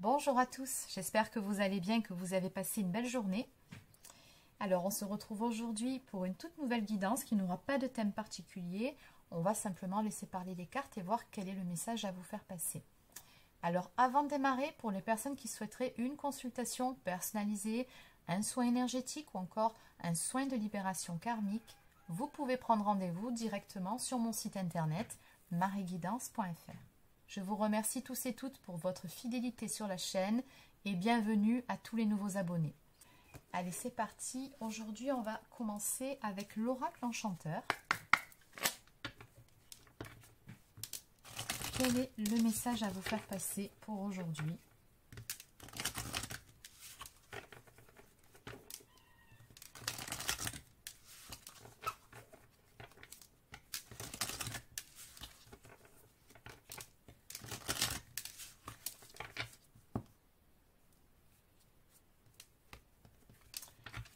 Bonjour à tous, j'espère que vous allez bien, que vous avez passé une belle journée. Alors on se retrouve aujourd'hui pour une toute nouvelle guidance qui n'aura pas de thème particulier. On va simplement laisser parler les cartes et voir quel est le message à vous faire passer. Alors avant de démarrer, pour les personnes qui souhaiteraient une consultation personnalisée, un soin énergétique ou encore un soin de libération karmique, vous pouvez prendre rendez-vous directement sur mon site internet marieguidance.fr. Je vous remercie tous et toutes pour votre fidélité sur la chaîne et bienvenue à tous les nouveaux abonnés. Allez, c'est parti. Aujourd'hui, on va commencer avec l'oracle enchanteur. Quel est le message à vous faire passer pour aujourd'hui ?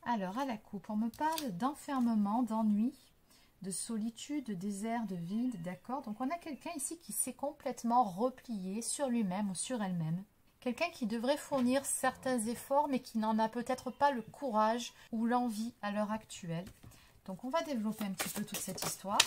Alors, à la coupe, on me parle d'enfermement, d'ennui, de solitude, de désert, de vide, d'accord? Donc, on a quelqu'un ici qui s'est complètement replié sur lui-même ou sur elle-même. Quelqu'un qui devrait fournir certains efforts, mais qui n'en a peut-être pas le courage ou l'envie à l'heure actuelle. Donc, on va développer un petit peu toute cette histoire.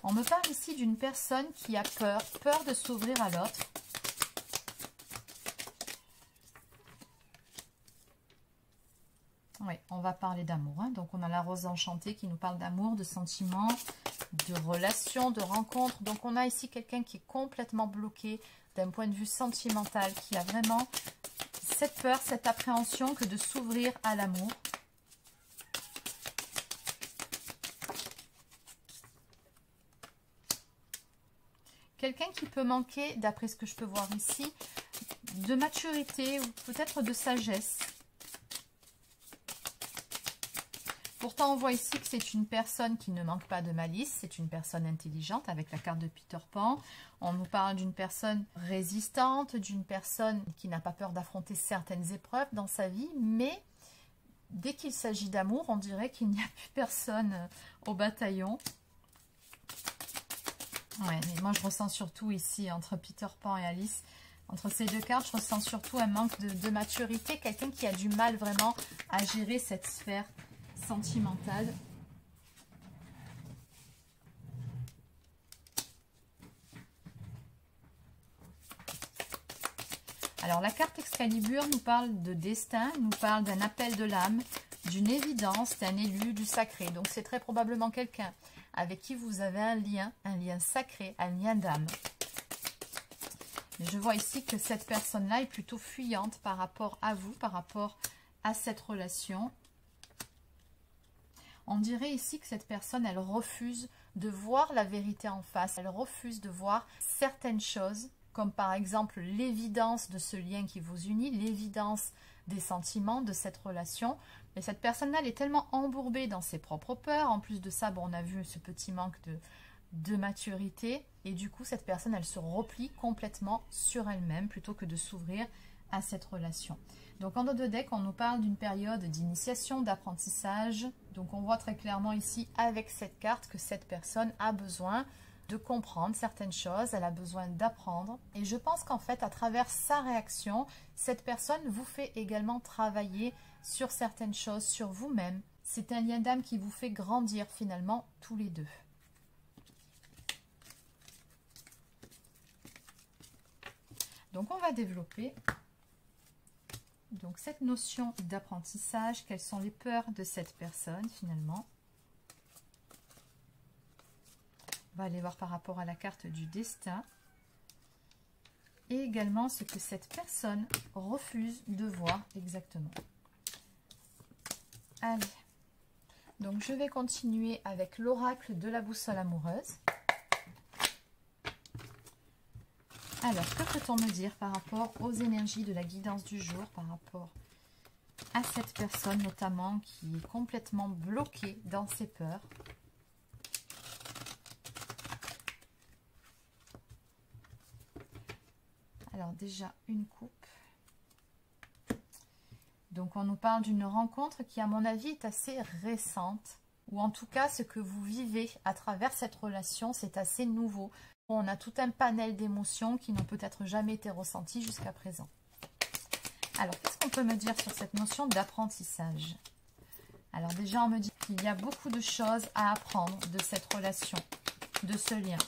On me parle ici d'une personne qui a peur, peur de s'ouvrir à l'autre. Oui, on va parler d'amour. Hein. Donc, on a la rose enchantée qui nous parle d'amour, de sentiments, de relations, de rencontres. Donc, on a ici quelqu'un qui est complètement bloqué d'un point de vue sentimental, qui a vraiment cette peur, cette appréhension que de s'ouvrir à l'amour. Quelqu'un qui peut manquer, d'après ce que je peux voir ici, de maturité ou peut-être de sagesse. Pourtant, on voit ici que c'est une personne qui ne manque pas de malice, c'est une personne intelligente avec la carte de Peter Pan. On nous parle d'une personne résistante, d'une personne qui n'a pas peur d'affronter certaines épreuves dans sa vie, mais dès qu'il s'agit d'amour, on dirait qu'il n'y a plus personne au bataillon. Ouais, mais moi je ressens surtout ici, entre Peter Pan et Alice, entre ces deux cartes, je ressens surtout un manque de maturité, quelqu'un qui a du mal vraiment à gérer cette sphère sentimentale. Alors la carte Excalibur nous parle de destin, nous parle d'un appel de l'âme, d'une évidence, d'un élu, du sacré. Donc c'est très probablement quelqu'un avec qui vous avez un lien sacré, un lien d'âme. Mais je vois ici que cette personne-là est plutôt fuyante par rapport à vous, par rapport à cette relation. On dirait ici que cette personne, elle refuse de voir la vérité en face. Elle refuse de voir certaines choses, comme par exemple l'évidence de ce lien qui vous unit, l'évidence des sentiments, de cette relation. Mais cette personne-là, elle est tellement embourbée dans ses propres peurs. En plus de ça, bon, on a vu ce petit manque de maturité. Et du coup, cette personne, elle se replie complètement sur elle-même plutôt que de s'ouvrir à cette relation. Donc, en dos de deck, on nous parle d'une période d'initiation, d'apprentissage. Donc, on voit très clairement ici, avec cette carte, que cette personne a besoin de comprendre certaines choses, elle a besoin d'apprendre. Et je pense qu'en fait, à travers sa réaction, cette personne vous fait également travailler sur certaines choses, sur vous-même. C'est un lien d'âme qui vous fait grandir finalement tous les deux. Donc, on va développer donc cette notion d'apprentissage. Quelles sont les peurs de cette personne finalement? On va aller voir par rapport à la carte du destin. Et également ce que cette personne refuse de voir exactement. Allez. Donc je vais continuer avec l'oracle de la boussole amoureuse. Alors, que peut-on me dire par rapport aux énergies de la guidance du jour, par rapport à cette personne notamment qui est complètement bloquée dans ses peurs? Alors déjà, une coupe. Donc on nous parle d'une rencontre qui, à mon avis, est assez récente. Ou en tout cas, ce que vous vivez à travers cette relation, c'est assez nouveau. On a tout un panel d'émotions qui n'ont peut-être jamais été ressenties jusqu'à présent. Alors, qu'est-ce qu'on peut me dire sur cette notion d'apprentissage? Alors déjà, on me dit qu'il y a beaucoup de choses à apprendre de cette relation, de ce lien.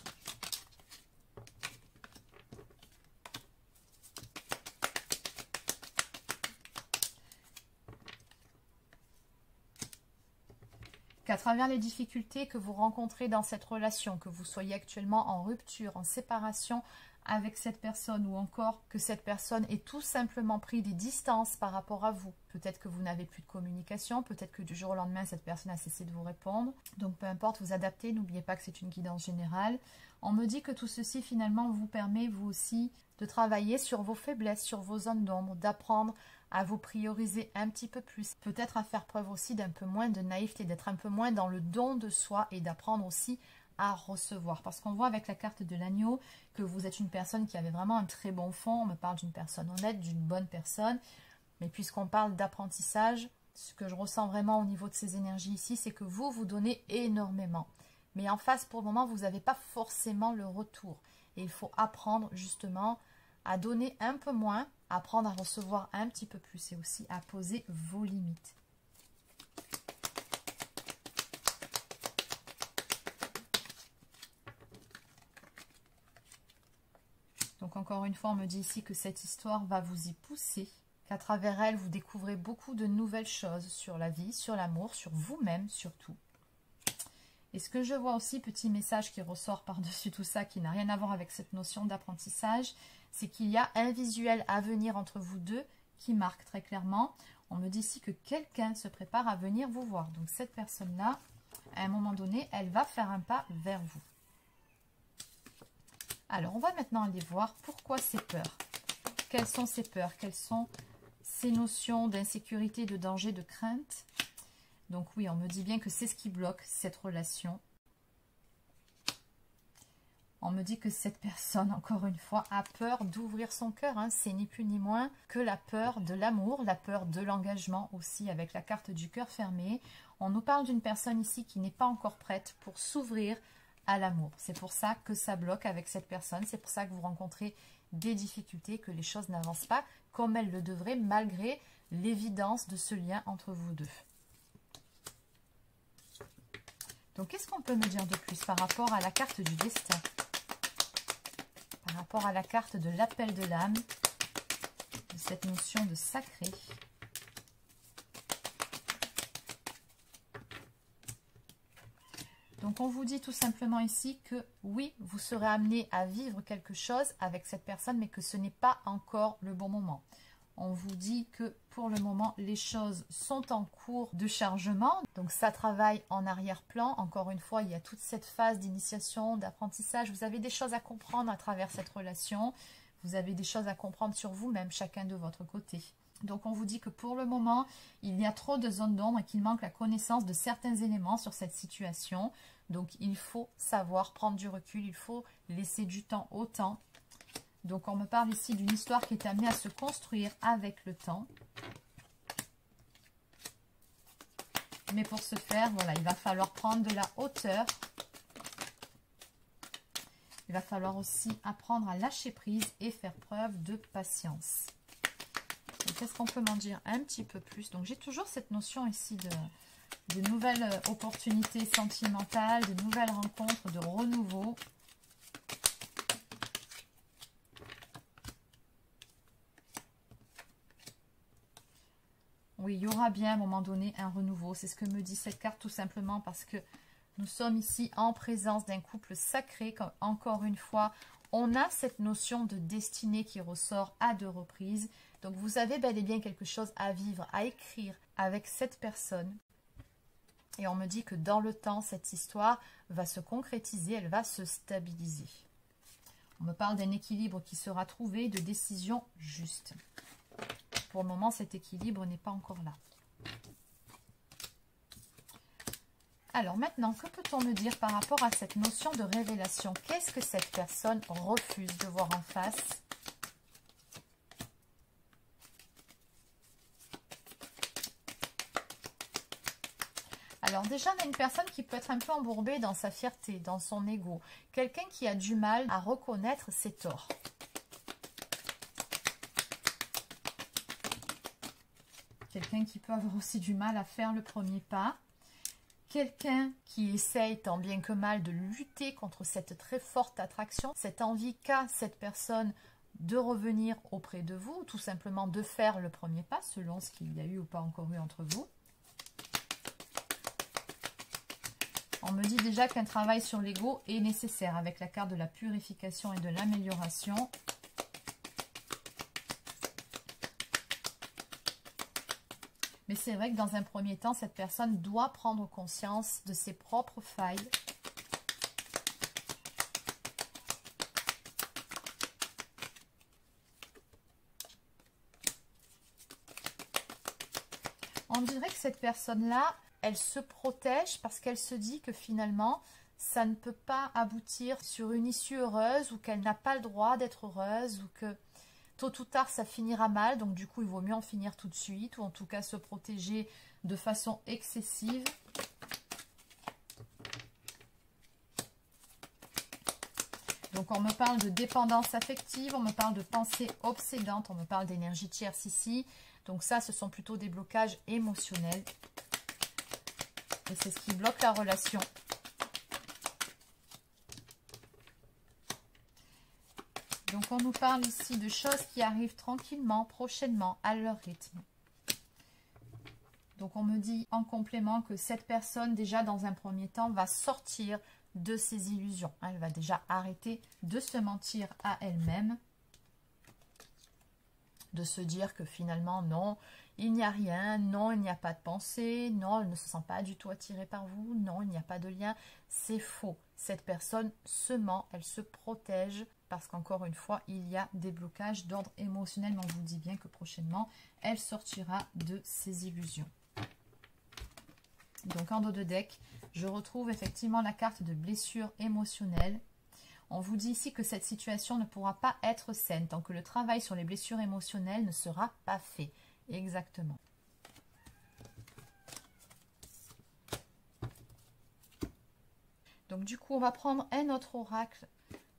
Qu'à travers les difficultés que vous rencontrez dans cette relation, que vous soyez actuellement en rupture, en séparation avec cette personne, ou encore que cette personne ait tout simplement pris des distances par rapport à vous. Peut-être que vous n'avez plus de communication, peut-être que du jour au lendemain, cette personne a cessé de vous répondre. Donc peu importe, vous adaptez, n'oubliez pas que c'est une guidance générale. On me dit que tout ceci finalement vous permet, vous aussi, de travailler sur vos faiblesses, sur vos zones d'ombre, d'apprendre à vous prioriser un petit peu plus, peut-être à faire preuve aussi d'un peu moins de naïveté, d'être un peu moins dans le don de soi et d'apprendre aussi à recevoir. Parce qu'on voit avec la carte de l'agneau que vous êtes une personne qui avait vraiment un très bon fond. On me parle d'une personne honnête, d'une bonne personne. Mais puisqu'on parle d'apprentissage, ce que je ressens vraiment au niveau de ces énergies ici, c'est que vous, vous donnez énormément. Mais en face, pour le moment, vous n'avez pas forcément le retour. Et il faut apprendre justement à donner un peu moins, apprendre à recevoir un petit peu plus et aussi à poser vos limites. Donc encore une fois, on me dit ici que cette histoire va vous y pousser, qu'à travers elle, vous découvrez beaucoup de nouvelles choses sur la vie, sur l'amour, sur vous-même surtout. Et ce que je vois aussi, petit message qui ressort par-dessus tout ça, qui n'a rien à voir avec cette notion d'apprentissage, c'est qu'il y a un visuel à venir entre vous deux qui marque très clairement. On me dit ici que quelqu'un se prépare à venir vous voir. Donc cette personne-là, à un moment donné, elle va faire un pas vers vous. Alors, on va maintenant aller voir pourquoi ces peurs. Quelles sont ces peurs? Quelles sont ces notions d'insécurité, de danger, de crainte? Donc oui, on me dit bien que c'est ce qui bloque cette relation. On me dit que cette personne, encore une fois, a peur d'ouvrir son cœur. C'est ni plus ni moins que la peur de l'amour, la peur de l'engagement aussi, avec la carte du cœur fermé. On nous parle d'une personne ici qui n'est pas encore prête pour s'ouvrir à l'amour. C'est pour ça que ça bloque avec cette personne. C'est pour ça que vous rencontrez des difficultés, que les choses n'avancent pas comme elles le devraient, malgré l'évidence de ce lien entre vous deux. Donc, qu'est-ce qu'on peut me dire de plus par rapport à la carte du destin? Par rapport à la carte de l'appel de l'âme, de cette notion de sacré. Donc, on vous dit tout simplement ici que oui, vous serez amené à vivre quelque chose avec cette personne, mais que ce n'est pas encore le bon moment. On vous dit que pour le moment, les choses sont en cours de chargement. Donc, ça travaille en arrière-plan. Encore une fois, il y a toute cette phase d'initiation, d'apprentissage. Vous avez des choses à comprendre à travers cette relation. Vous avez des choses à comprendre sur vous-même, chacun de votre côté. Donc, on vous dit que pour le moment, il y a trop de zones d'ombre et qu'il manque la connaissance de certains éléments sur cette situation. Donc, il faut savoir prendre du recul. Il faut laisser du temps au temps. Donc, on me parle ici d'une histoire qui est amenée à se construire avec le temps. Mais pour ce faire, voilà, il va falloir prendre de la hauteur. Il va falloir aussi apprendre à lâcher prise et faire preuve de patience. Qu'est-ce qu'on peut m'en dire un petit peu plus? Donc, j'ai toujours cette notion ici de nouvelles opportunités sentimentales, de nouvelles rencontres, de renouveau. Oui, il y aura bien à un moment donné un renouveau. C'est ce que me dit cette carte tout simplement parce que nous sommes ici en présence d'un couple sacré. Comme, encore une fois, on a cette notion de destinée qui ressort à 2 reprises. Donc, vous avez bel et bien quelque chose à vivre, à écrire avec cette personne. Et on me dit que dans le temps, cette histoire va se concrétiser, elle va se stabiliser. On me parle d'un équilibre qui sera trouvé, de décisions justes. Pour le moment, cet équilibre n'est pas encore là. Alors maintenant, que peut-on me dire par rapport à cette notion de révélation? Qu'est-ce que cette personne refuse de voir en face? Alors déjà, on a une personne qui peut être un peu embourbée dans sa fierté, dans son ego. Quelqu'un qui a du mal à reconnaître ses torts. Quelqu'un qui peut avoir aussi du mal à faire le premier pas. Quelqu'un qui essaye tant bien que mal de lutter contre cette très forte attraction, cette envie qu'a cette personne de revenir auprès de vous, ou tout simplement de faire le premier pas, selon ce qu'il y a eu ou pas encore eu entre vous. On me dit déjà qu'un travail sur l'ego est nécessaire avec la carte de la purification et de l'amélioration. Mais c'est vrai que dans un premier temps, cette personne doit prendre conscience de ses propres failles. On dirait que cette personne-là, elle se protège parce qu'elle se dit que finalement, ça ne peut pas aboutir sur une issue heureuse ou qu'elle n'a pas le droit d'être heureuse ou que tôt ou tard, ça finira mal. Donc du coup, il vaut mieux en finir tout de suite ou en tout cas se protéger de façon excessive. Donc on me parle de dépendance affective, on me parle de pensée obsédante, on me parle d'énergie tierce ici. Donc ça, ce sont plutôt des blocages émotionnels. Et c'est ce qui bloque la relation. Donc on nous parle ici de choses qui arrivent tranquillement, prochainement, à leur rythme. Donc on me dit en complément que cette personne, déjà dans un premier temps, va sortir de ses illusions. Elle va déjà arrêter de se mentir à elle-même. De se dire que finalement, non, il n'y a rien, non, il n'y a pas de pensée, non, elle ne se sent pas du tout attirée par vous, non, il n'y a pas de lien. C'est faux. Cette personne se ment, elle se protège parce qu'encore une fois, il y a des blocages d'ordre émotionnel. Mais on vous dit bien que prochainement, elle sortira de ses illusions. Donc en dos de deck, je retrouve effectivement la carte de blessure émotionnelle. On vous dit ici que cette situation ne pourra pas être saine tant que le travail sur les blessures émotionnelles ne sera pas fait. Exactement. Donc du coup, on va prendre un autre oracle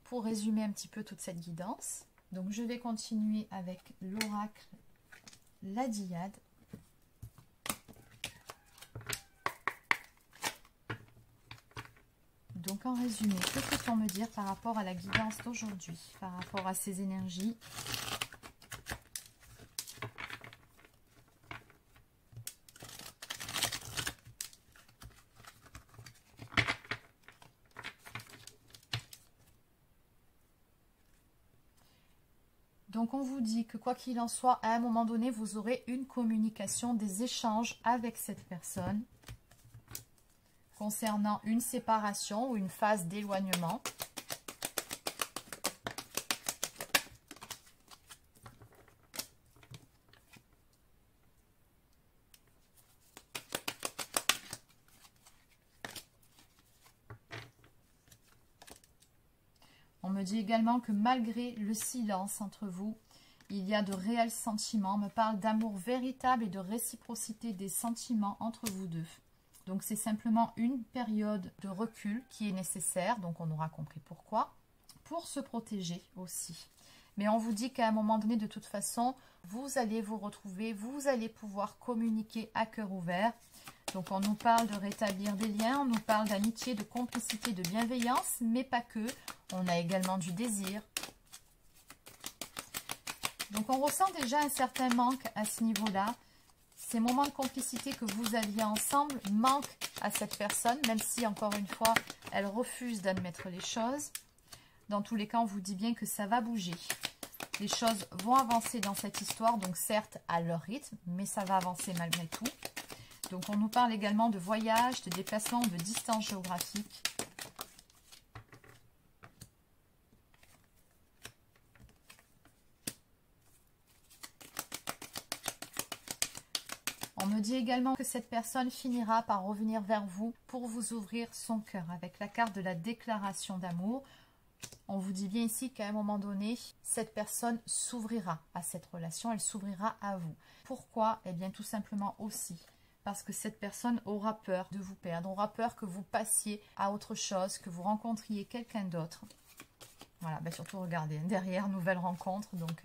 pour résumer un petit peu toute cette guidance. Donc je vais continuer avec l'oracle la Diade. Donc en résumé, que peut-on me dire par rapport à la guidance d'aujourd'hui, par rapport à ces énergies? Donc on vous dit que quoi qu'il en soit, à un moment donné, vous aurez une communication, des échanges avec cette personne concernant une séparation ou une phase d'éloignement. On me dit également que malgré le silence entre vous, il y a de réels sentiments. On me parle d'amour véritable et de réciprocité des sentiments entre vous deux. Donc c'est simplement une période de recul qui est nécessaire, donc on aura compris pourquoi, pour se protéger aussi. Mais on vous dit qu'à un moment donné, de toute façon, vous allez vous retrouver, vous allez pouvoir communiquer à cœur ouvert. Donc on nous parle de rétablir des liens, on nous parle d'amitié, de complicité, de bienveillance, mais pas que. On a également du désir. Donc on ressent déjà un certain manque à ce niveau-là. Ces moments de complicité que vous aviez ensemble manquent à cette personne, même si, encore une fois, elle refuse d'admettre les choses. Dans tous les cas, on vous dit bien que ça va bouger. Les choses vont avancer dans cette histoire, donc certes à leur rythme, mais ça va avancer malgré tout. Donc on nous parle également de voyage, de déplacement, de distance géographique. On me dit également que cette personne finira par revenir vers vous pour vous ouvrir son cœur avec la carte de la déclaration d'amour. On vous dit bien ici qu'à un moment donné, cette personne s'ouvrira à cette relation, elle s'ouvrira à vous. Pourquoi? Eh bien tout simplement aussi parce que cette personne aura peur de vous perdre, aura peur que vous passiez à autre chose, que vous rencontriez quelqu'un d'autre. Voilà, ben surtout regardez, derrière, nouvelle rencontre. Donc,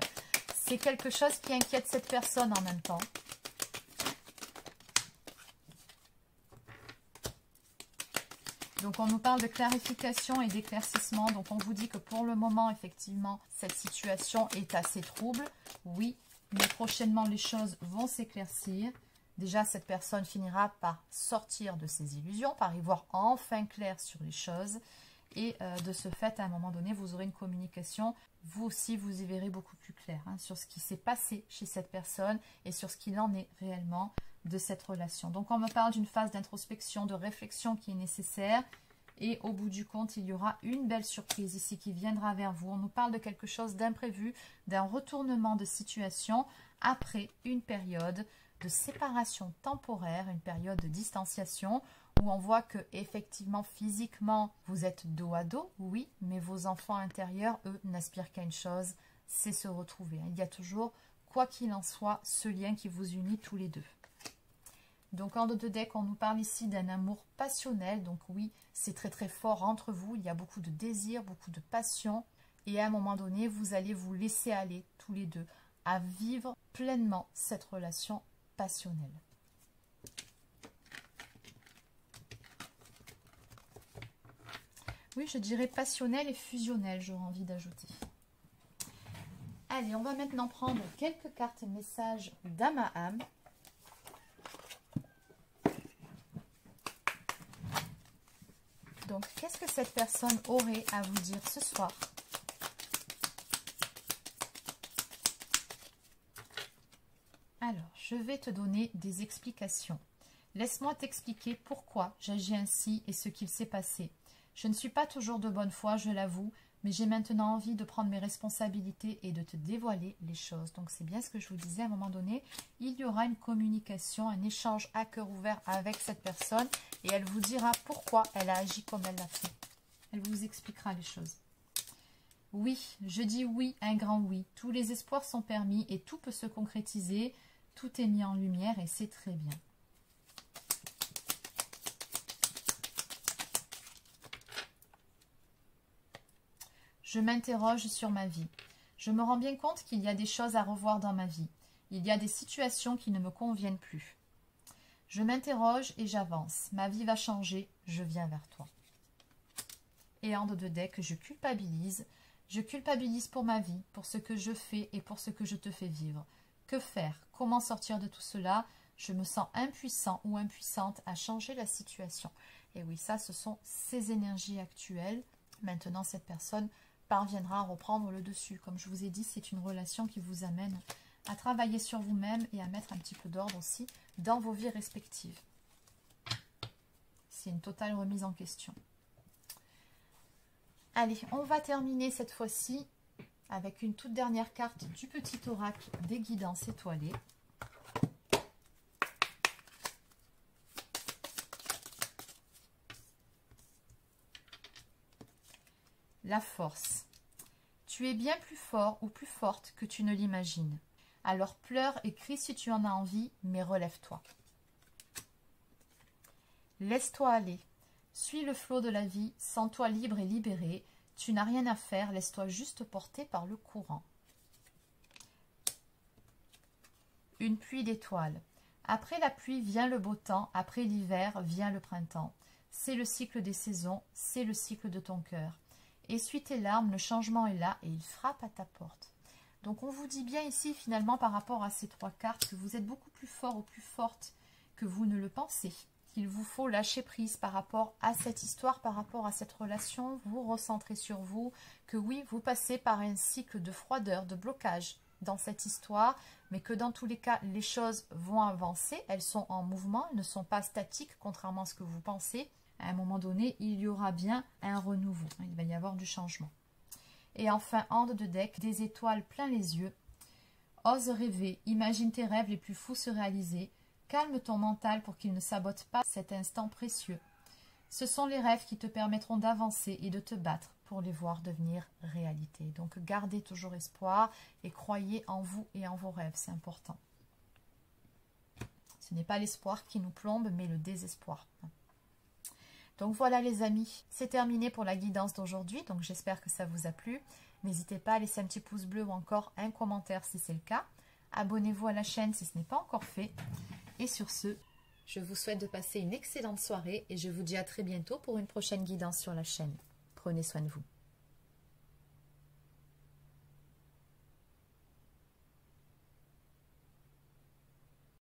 c'est quelque chose qui inquiète cette personne en même temps. Donc, on nous parle de clarification et d'éclaircissement. Donc, on vous dit que pour le moment, effectivement, cette situation est assez trouble. Oui, mais prochainement, les choses vont s'éclaircir. Déjà, cette personne finira par sortir de ses illusions, par y voir enfin clair sur les choses. Et de ce fait, à un moment donné, vous aurez une communication. Vous aussi, vous y verrez beaucoup plus clair sur ce qui s'est passé chez cette personne et sur ce qu'il en est réellement de cette relation. Donc, on me parle d'une phase d'introspection, de réflexion qui est nécessaire. Et au bout du compte, il y aura une belle surprise ici qui viendra vers vous. On nous parle de quelque chose d'imprévu, d'un retournement de situation après une période de séparation temporaire, une période de distanciation où on voit que effectivement physiquement vous êtes dos à dos, oui, mais vos enfants intérieurs, eux, n'aspirent qu'à une chose, c'est se retrouver. Il y a toujours, quoi qu'il en soit, ce lien qui vous unit tous les deux. Donc en dos de deck, on nous parle ici d'un amour passionnel. Donc oui, c'est très très fort entre vous. Il y a beaucoup de désir, beaucoup de passion. Et à un moment donné, vous allez vous laisser aller tous les deux à vivre pleinement cette relation passionnelle. Oui, je dirais passionnel et fusionnel, j'aurais envie d'ajouter. Allez, on va maintenant prendre quelques cartes messages d'âme à âme. Donc, qu'est-ce que cette personne aurait à vous dire ce soir? Alors, je vais te donner des explications. Laisse-moi t'expliquer pourquoi j'agis ainsi et ce qu'il s'est passé. Je ne suis pas toujours de bonne foi, je l'avoue, mais j'ai maintenant envie de prendre mes responsabilités et de te dévoiler les choses. Donc, c'est bien ce que je vous disais à un moment donné. Il y aura une communication, un échange à cœur ouvert avec cette personne et elle vous dira pourquoi elle a agi comme elle l'a fait. Elle vous expliquera les choses. Oui, je dis oui, un grand oui. Tous les espoirs sont permis et tout peut se concrétiser. Tout est mis en lumière et c'est très bien. Je m'interroge sur ma vie. Je me rends bien compte qu'il y a des choses à revoir dans ma vie. Il y a des situations qui ne me conviennent plus. Je m'interroge et j'avance. Ma vie va changer, je viens vers toi. Et en dos de deck, je culpabilise. Je culpabilise pour ma vie, pour ce que je fais et pour ce que je te fais vivre. Que faire? Comment sortir de tout cela? Je me sens impuissant ou impuissante à changer la situation. Et oui, ça, ce sont ces énergies actuelles. Maintenant, cette personne parviendra à reprendre le dessus. Comme je vous ai dit, c'est une relation qui vous amène à travailler sur vous-même et à mettre un petit peu d'ordre aussi dans vos vies respectives. C'est une totale remise en question. Allez, on va terminer cette fois-ci avec une toute dernière carte du petit oracle des guidances étoilées. La force. Tu es bien plus fort ou plus forte que tu ne l'imagines. Alors pleure et crie si tu en as envie, mais relève-toi. Laisse-toi aller. Suis le flot de la vie, sens-toi libre et libéré. Tu n'as rien à faire, laisse-toi juste porter par le courant. Une pluie d'étoiles. Après la pluie vient le beau temps, après l'hiver vient le printemps. C'est le cycle des saisons, c'est le cycle de ton cœur. Essuie tes larmes, le changement est là et il frappe à ta porte. Donc on vous dit bien ici finalement par rapport à ces trois cartes que vous êtes beaucoup plus fort ou plus forte que vous ne le pensez. Qu'il vous faut lâcher prise par rapport à cette histoire, par rapport à cette relation, vous recentrer sur vous, que oui, vous passez par un cycle de froideur, de blocage dans cette histoire, mais que dans tous les cas, les choses vont avancer, elles sont en mouvement, elles ne sont pas statiques, contrairement à ce que vous pensez. À un moment donné, il y aura bien un renouveau, il va y avoir du changement. Et enfin, en dos de deck, des étoiles plein les yeux. Ose rêver, imagine tes rêves les plus fous se réaliser. Calme ton mental pour qu'il ne sabote pas cet instant précieux. Ce sont les rêves qui te permettront d'avancer et de te battre pour les voir devenir réalité. Donc gardez toujours espoir et croyez en vous et en vos rêves, c'est important. Ce n'est pas l'espoir qui nous plombe, mais le désespoir. Donc voilà les amis, c'est terminé pour la guidance d'aujourd'hui. Donc j'espère que ça vous a plu. N'hésitez pas à laisser un petit pouce bleu ou encore un commentaire si c'est le cas. Abonnez-vous à la chaîne si ce n'est pas encore fait. Et sur ce, je vous souhaite de passer une excellente soirée et je vous dis à très bientôt pour une prochaine guidance sur la chaîne. Prenez soin de vous.